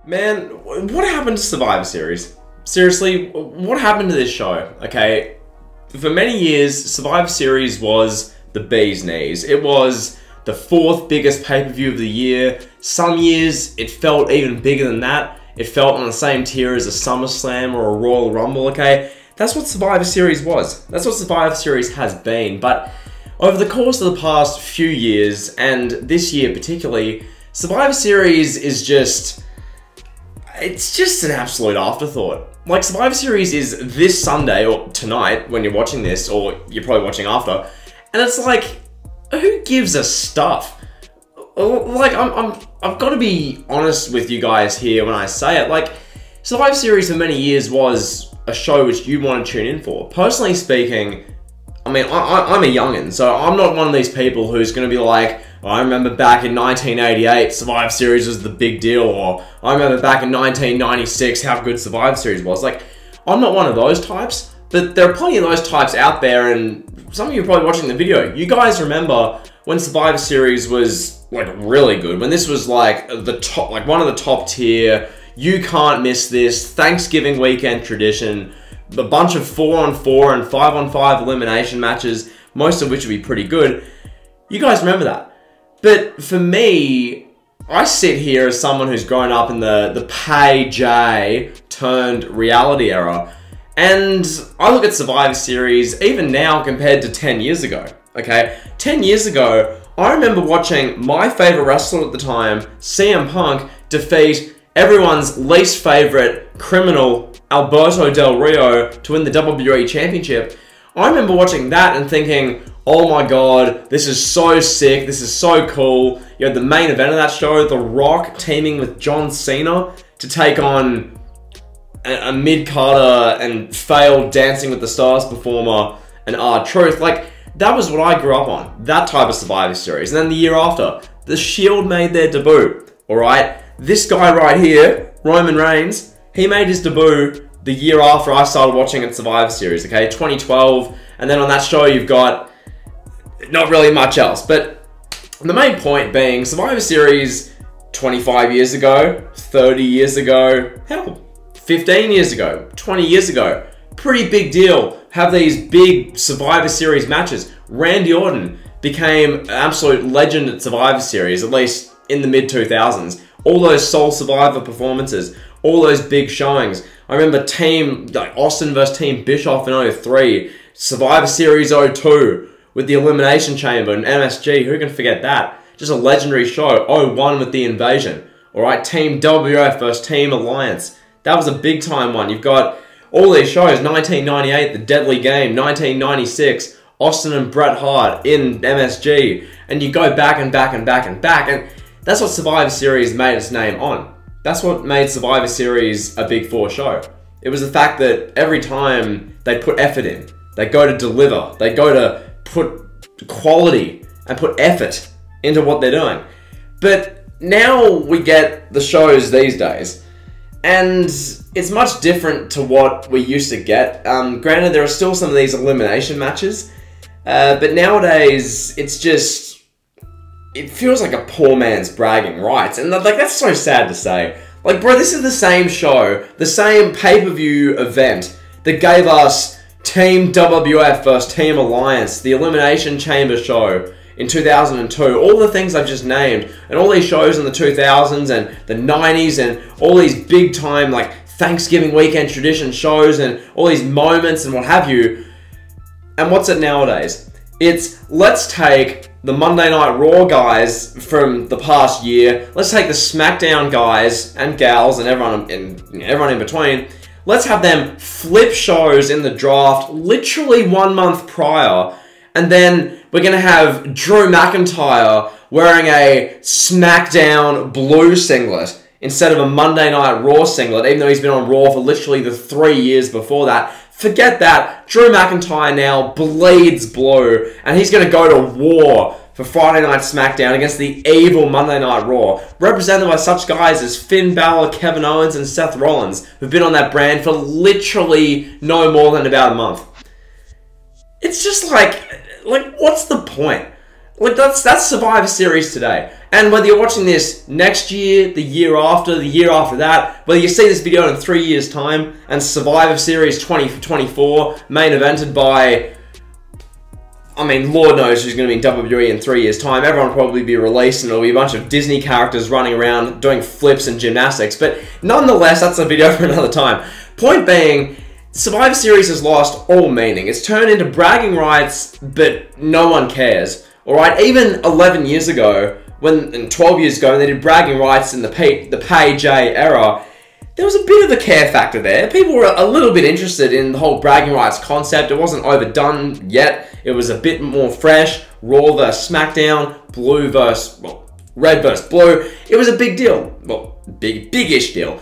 Man, what happened to Survivor Series? Seriously, what happened to this show? Okay, for many years, Survivor Series was the bee's knees. It was the fourth biggest pay-per-view of the year. Some years, it felt even bigger than that. It felt on the same tier as a SummerSlam or a Royal Rumble, okay? That's what Survivor Series was. That's what Survivor Series has been. But over the course of the past few years, and this year particularly, Survivor Series is just... it's just an absolute afterthought. Like, Survivor Series is this Sunday, or tonight, when you're watching this, or you're probably watching after, and it's like, who gives a stuff? Like, I've got to be honest with you guys here when I say it. Like, Survivor Series for many years was a show which you want to tune in for. Personally speaking, I mean, I'm a youngin', so I'm not one of these people who's going to be like, I remember back in 1988, Survivor Series was the big deal, or I remember back in 1996 how good Survivor Series was. Like, I'm not one of those types, but there are plenty of those types out there, and some of you are probably watching the video. You guys remember when Survivor Series was, like, really good, when this was, like, the top, like, one of the top tier, you can't miss this, Thanksgiving weekend tradition, a bunch of 4-on-4 and 5-on-5 elimination matches, most of which would be pretty good. You guys remember that. But for me, I sit here as someone who's grown up in the pay-J turned reality era, and I look at Survivor Series even now compared to 10 years ago, okay? 10 years ago, I remember watching my favorite wrestler at the time, CM Punk, defeat everyone's least favorite criminal, Alberto Del Rio, to win the WWE Championship. I remember watching that and thinking, oh my god, this is so sick, this is so cool. You had the main event of that show, The Rock teaming with John Cena to take on a mid-carder and failed Dancing with the Stars performer and R-Truth. Like, that was what I grew up on, that type of Survivor Series. And then the year after, The Shield made their debut, alright? This guy right here, Roman Reigns, he made his debut the year after I started watching at Survivor Series, okay? 2012, and then on that show you've got not really much else. But the main point being, Survivor Series 25 years ago, 30 years ago, hell, 15 years ago, 20 years ago, pretty big deal. Have these big Survivor Series matches. Randy Orton became an absolute legend at Survivor Series, at least in the mid-2000s. All those Soul Survivor performances, all those big showings. I remember Team like Austin versus Team Bischoff in 03, Survivor Series 02 with the Elimination Chamber and MSG, who can forget that? Just a legendary show. 01 with the Invasion. Alright, Team WF versus Team Alliance. That was a big time one. You've got all these shows, 1998, The Deadly Game, 1996, Austin and Bret Hart in MSG, and you go back and back and back and back, and that's what Survivor Series made its name on. That's what made Survivor Series a Big Four show. It was the fact that every time they put effort in, they go to deliver, they go to put quality and put effort into what they're doing. But now we get the shows these days, and it's much different to what we used to get. Granted, there are still some of these elimination matches, but nowadays it's just... it feels like a poor man's bragging rights, and like that's so sad to say. Like, bro, this is the same show, the same pay-per-view event that gave us Team WWF versus Team Alliance, the Elimination Chamber show in 2002, all the things I've just named, and all these shows in the 2000s and the 90s, and all these big-time, like, Thanksgiving weekend tradition shows, and all these moments and what have you. And what's it nowadays? It's, let's take the Monday Night Raw guys from the past year, let's take the SmackDown guys and gals and everyone in between, let's have them flip shows in the draft literally 1 month prior, and then we're going to have Drew McIntyre wearing a SmackDown blue singlet instead of a Monday Night Raw singlet, even though he's been on Raw for literally the 3 years before that. Forget that. Drew McIntyre now bleeds blue, and he's going to go to war for Friday Night SmackDown against the evil Monday Night Raw, represented by such guys as Finn Balor, Kevin Owens, and Seth Rollins, who've been on that brand for literally no more than about a month. It's just like what's the point? Like, that's Survivor Series today. And whether you're watching this next year, the year after that, whether you see this video in 3 years' time, and Survivor Series 2024 main evented by, I mean, Lord knows who's going to be in WWE in 3 years' time. Everyone will probably be released, and there'll be a bunch of Disney characters running around doing flips and gymnastics. But nonetheless, that's a video for another time. Point being, Survivor Series has lost all meaning. It's turned into bragging rights, but no one cares. Alright, even 11 years ago, and 12 years ago, when they did bragging rights in the Pay-J era, there was a bit of a care factor there. People were a little bit interested in the whole bragging rights concept. It wasn't overdone yet. It was a bit more fresh. Raw versus SmackDown, red versus blue. It was a big deal. Well, big-ish deal.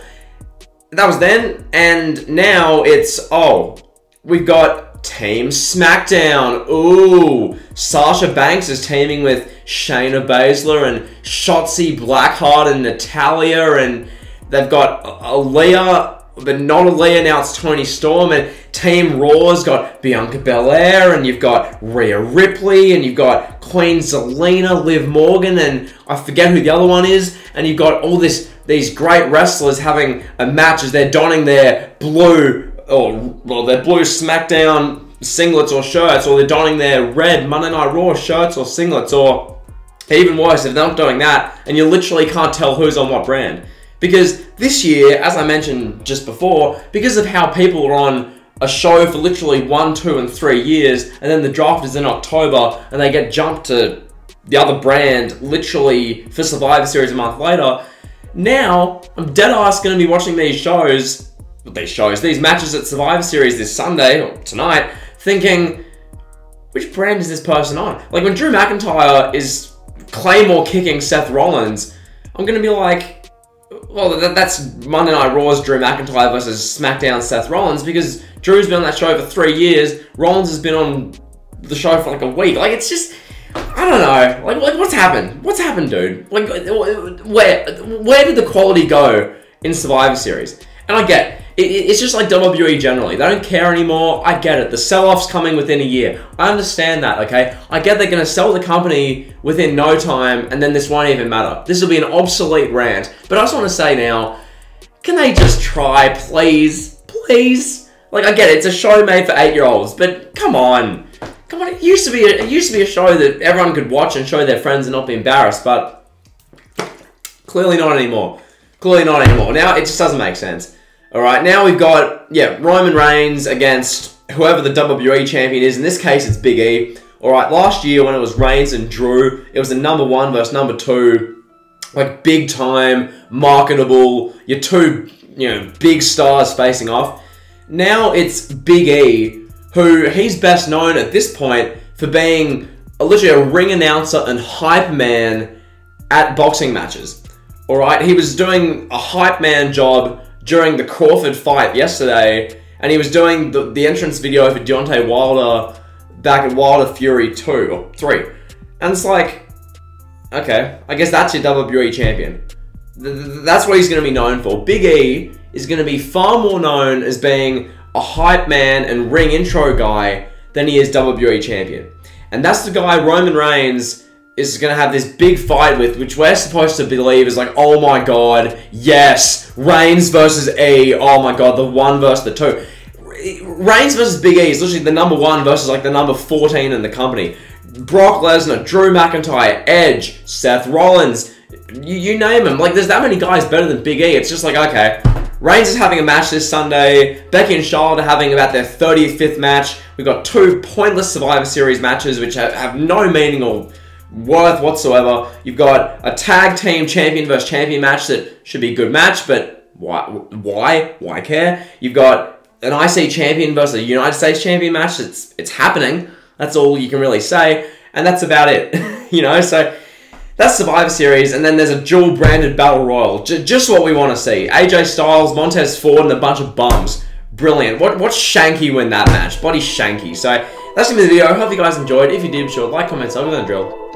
That was then, and now it's, oh, we've got Team SmackDown. Ooh, Sasha Banks is teaming with Shayna Baszler and Shotzi Blackheart and Natalya, and they've got Aaliyah, but not Aaliyah, now it's Toni Storm, and Team Raw's got Bianca Belair, and you've got Rhea Ripley, and you've got Queen Zelina, Liv Morgan, and I forget who the other one is, and you've got all these great wrestlers having a match as they're donning their blue, their blue SmackDown singlets or shirts, or they're donning their red Monday Night Raw shirts or singlets, or even worse, if they're not doing that, and you literally can't tell who's on what brand. Because this year, as I mentioned just before, because of how people are on a show for literally 1, 2, and 3 years, and then the draft is in October, and they get jumped to the other brand literally for Survivor Series a month later, now I'm dead-ass going to be watching these matches at Survivor Series this Sunday, or tonight, thinking, which brand is this person on? Like, when Drew McIntyre is Claymore kicking Seth Rollins, I'm going to be like, well, that's Monday Night Raw's Drew McIntyre versus SmackDown Seth Rollins, because Drew's been on that show for 3 years, Rollins has been on the show for like a week. Like, it's just, I don't know. Like what's happened? What's happened, dude? Like, where did the quality go in Survivor Series? And I get it's just like WWE generally. They don't care anymore. I get it. The sell-off's coming within a year. I understand that, okay? I get they're going to sell the company within no time, and then this won't even matter. This will be an obsolete rant. But I just want to say now, can they just try, please? Please? Like, I get it. It's a show made for 8-year-olds, but come on. Come on. It used to be a show that everyone could watch and show their friends and not be embarrassed, but clearly not anymore. Clearly not anymore. Now, it just doesn't make sense. Alright, now we've got, Roman Reigns against whoever the WWE champion is. In this case, it's Big E. Alright, last year when it was Reigns and Drew, it was the number 1 versus number 2. Like, big time, marketable, your two, big stars facing off. Now it's Big E, who he's best known at this point for being literally a ring announcer and hype man at boxing matches. Alright, he was doing a hype man job during the Crawford fight yesterday, and he was doing the entrance video for Deontay Wilder back at Wilder Fury 2 or 3. And it's like, okay, I guess that's your WWE champion. That's what he's going to be known for. Big E is going to be far more known as being a hype man and ring intro guy than he is WWE champion. And that's the guy Roman Reigns is going to have this big fight with, which we're supposed to believe is like, oh my god, yes, Reigns versus E, oh my god, the 1 versus the 2. Reigns versus Big E is literally the number 1 versus like the number 14 in the company. Brock Lesnar, Drew McIntyre, Edge, Seth Rollins, you name them. Like, there's that many guys better than Big E. It's just like, okay, Reigns is having a match this Sunday. Becky and Charlotte are having about their 35th match. We've got 2 pointless Survivor Series matches which have no meaning or worth whatsoever. You've got a tag team champion versus champion match that should be a good match, but why care? You've got an IC champion versus a United States champion match. It's happening. That's all you can really say, and that's about it. So that's Survivor Series, and then there's a dual branded battle royal. Just what we want to see. AJ Styles, Montez Ford, and a bunch of bums. Brilliant. Watch Shanky win that match. Bloody Shanky. So that's going to be the video. I hope you guys enjoyed. If you did, be sure to like, comment, subscribe, and drill.